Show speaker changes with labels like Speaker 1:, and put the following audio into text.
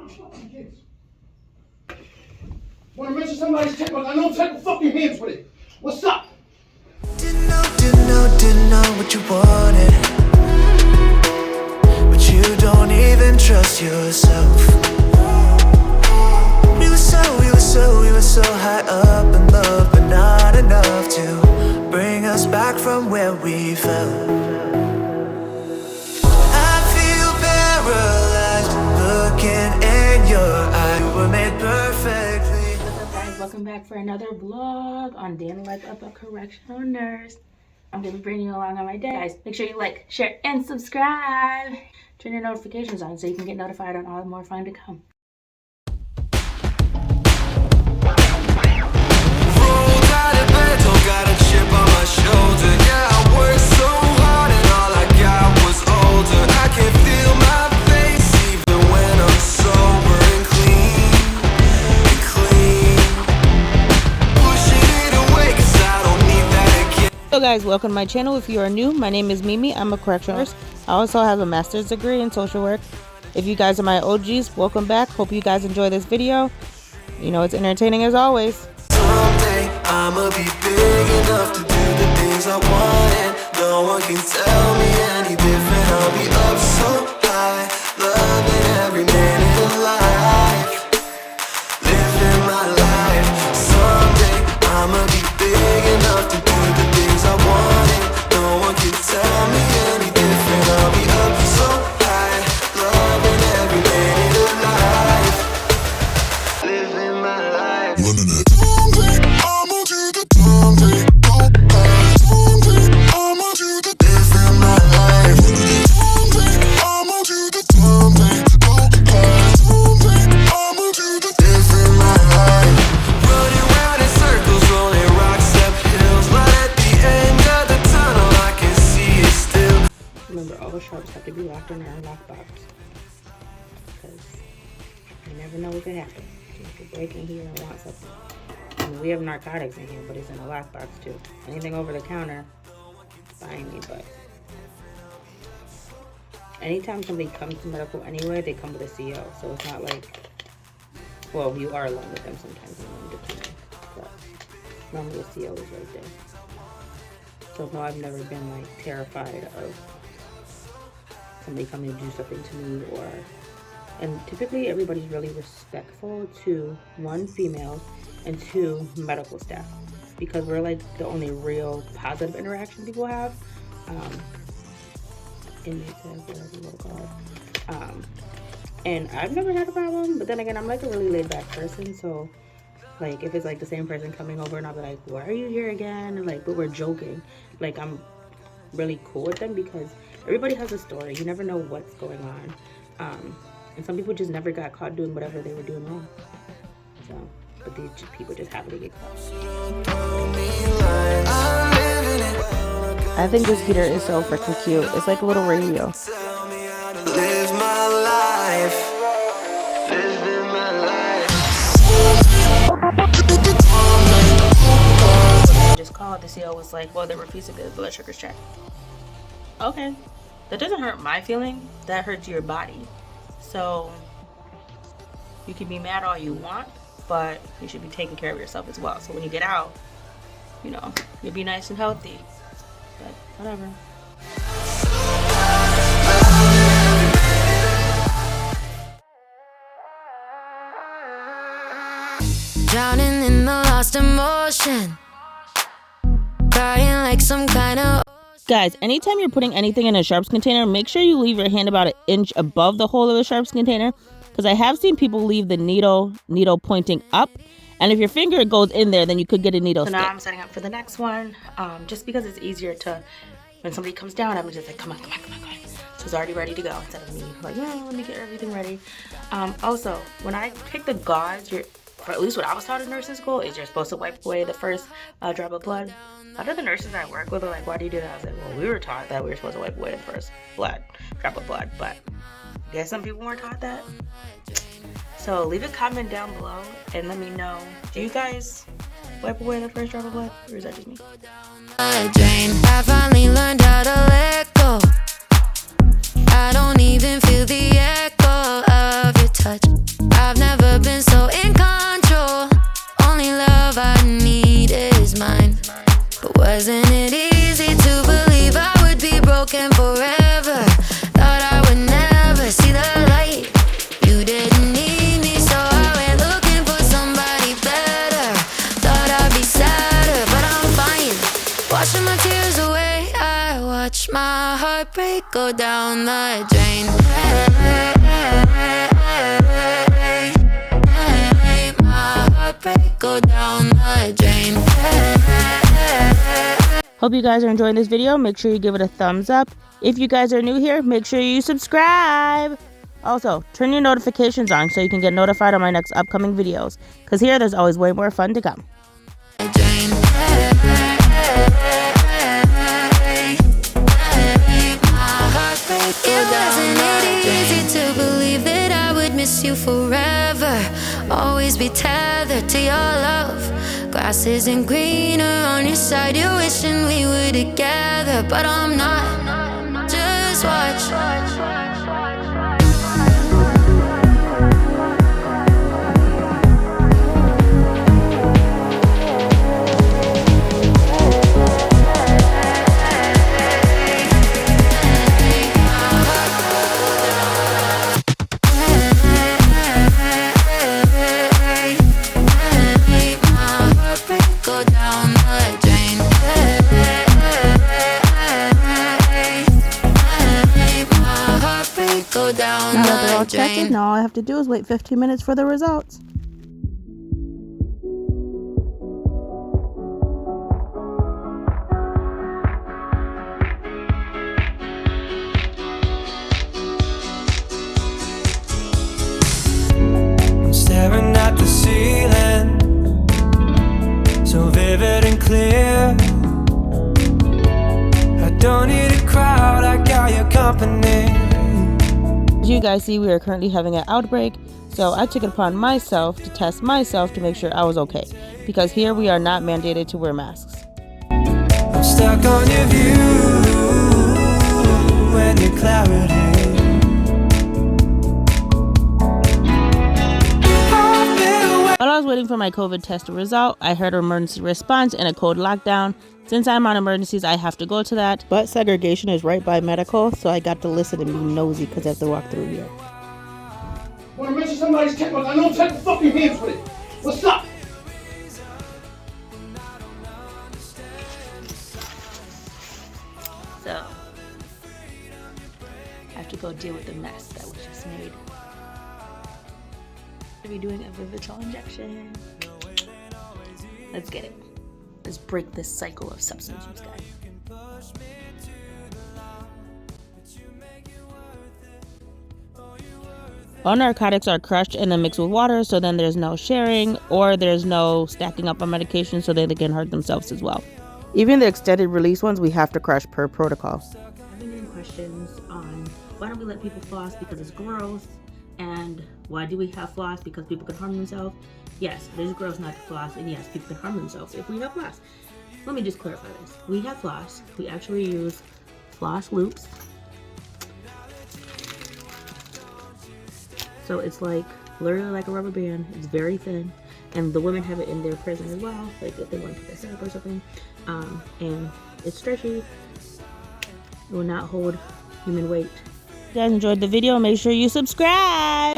Speaker 1: kids. Want to mention somebody's checkbook? I know type of fucking hands with it. What's up?
Speaker 2: Didn't know what you wanted, but you don't even trust yourself. We were so high up in love, but not enough to bring us back from where we fell. I feel paralyzed looking in your eye. We were made perfectly.
Speaker 3: What's up, guys? Welcome back for another vlog on Day in the Life of a Correctional Nurse. I'm gonna be bringing you along on my day. Guys, make sure you like, share, and subscribe. Turn your notifications on so you can get notified on all the more fun to come.
Speaker 2: Got a chip on my shoulder. Yeah, I worked so hard and all I got was older. I can feel my face even when I'm sober and clean. Pushing it away 'cause I don't need that again.
Speaker 4: Hello guys, welcome to my channel. If you are new, my name is Mimi. I'm a correctional nurse. I also have a master's degree in social work. If you guys are my OGs, welcome back. Hope you guys enjoy this video. You know, it's entertaining as always.
Speaker 2: Someday I'ma be big enough to do the things I want, and no one can tell me any different. I'll be up so high, loving every minute of life, living my life. Someday I'ma be big enough to do the things I want, and no one can tell me any different. I'll be up so high, loving every minute of life, living my life. Living it.
Speaker 3: Remember, all sharps have to be locked in our lockbox because you never know what could happen. You could break in here and want something. I mean, we have narcotics in here, but it's in a lockbox too. Anything over the counter, fine me, but anytime somebody comes to medical anyway, they come with a CO. So it's not like, well, you are alone with them sometimes, depending, but normally the CO is right there. So no, I've never been like terrified of somebody coming to do something to me, and typically everybody's really respectful to, one, females, and two, medical staff, because we're like the only real positive interaction people have. Inmates, whatever you want to call it. And I've never had a problem, but then again, I'm like a really laid back person, so like if it's like the same person coming over and I'll be like, why are you here again? And like, but we're joking. Like, I'm really cool with them because everybody has a story. You never know what's going on. And some people just never got caught doing whatever they were doing wrong. So, but these people just happen to get caught.
Speaker 4: I think this heater is so freaking cute. It's like a little radio.
Speaker 2: Live my life. Living my life.
Speaker 3: Just called. The CO was like, well, they refused to get the blood sugars checked. Okay, that doesn't hurt my feeling. That hurts your body. So you can be mad all you want, but you should be taking care of yourself as well. So when you get out, you know, you'll be nice and healthy. But whatever.
Speaker 5: Drowning in the lost emotion, crying like some kind of.
Speaker 4: Guys, anytime you're putting anything in a sharps container, make sure you leave your hand about an inch above the hole of the sharps container, because I have seen people leave the needle pointing up, and if your finger goes in there, then you could get a needle stick.
Speaker 3: So now I'm setting up for the next one, just because it's easier to, when somebody comes down, I'm just like, come on. So it's already ready to go instead of me like, yeah, let me get everything ready. Also, when I pick the gauze, or at least what I was taught in nursing school, is you're supposed to wipe away the first drop of blood. A lot of the nurses I work with are like, why do you do that? I was like, well, we were taught that we were supposed to wipe away the first drop of blood, but I guess some people weren't taught that. So leave a comment down below and let me know, do you guys wipe away the first drop of blood, or is that just me?
Speaker 5: I finally learned how to let go. I don't even feel the echo of your touch. Wasn't it easy to believe I would be broken forever? Thought I would never see the light. You didn't need me, so I went looking for somebody better. Thought I'd be sadder, but I'm fine. Washing my tears away, I watch my heartbreak go down the drain. My heartbreak go down the drain.
Speaker 4: Hope you guys are enjoying this video. Make sure you give it a thumbs up. If you guys are new here, make sure you subscribe. Also, turn your notifications on so you can get notified on my next upcoming videos. Because here, there's always way more fun to come.
Speaker 5: It wasn't easy to believe that I would miss you forever. Always be tethered to your love. Grass isn't greener on your side. You're wishing we were together, but I'm not. Just watch.
Speaker 4: Now that they're all checked, now all I have to do is wait 15 minutes for the results.
Speaker 2: I'm staring at the ceiling, so vivid and clear. I don't need a crowd, I got your company.
Speaker 4: As you guys see, we are currently having an outbreak, so I took it upon myself to test myself to make sure I was okay, because here we are not mandated to wear masks.
Speaker 2: I'm stuck on your view and your clarity.
Speaker 4: While I was waiting for my COVID test result, I heard an emergency response and a code lockdown. Since I'm on emergencies, I have to go to that. But segregation is right by medical, so I got to listen and be nosy because I have to walk through here.
Speaker 1: Want to mention somebody's checkbook? I don't take the fucking hands with it. What's up?
Speaker 3: So, I have to go deal with the mess that was just made. I'll be doing a Vivitrol injection. Let's get it. Let's break this cycle of substance use, guys.
Speaker 4: All narcotics are crushed and then mixed with water, so then there's no sharing or there's no stacking up on medication, so then they can hurt themselves as well. Even the extended release ones, we have to crush per protocol.
Speaker 3: I've been getting questions on why don't we let people floss because it's gross, and why do we have floss because people can harm themselves. Yes, it is gross not to floss, and yes, people can harm themselves if we have floss. Let me just clarify this. We have floss. We actually use floss loops. So it's like, literally like a rubber band. It's very thin. And the women have it in their prison as well, like if they want to put their hair up or something. And it's stretchy. It will not hold human weight.
Speaker 4: If you guys enjoyed the video, make sure you subscribe.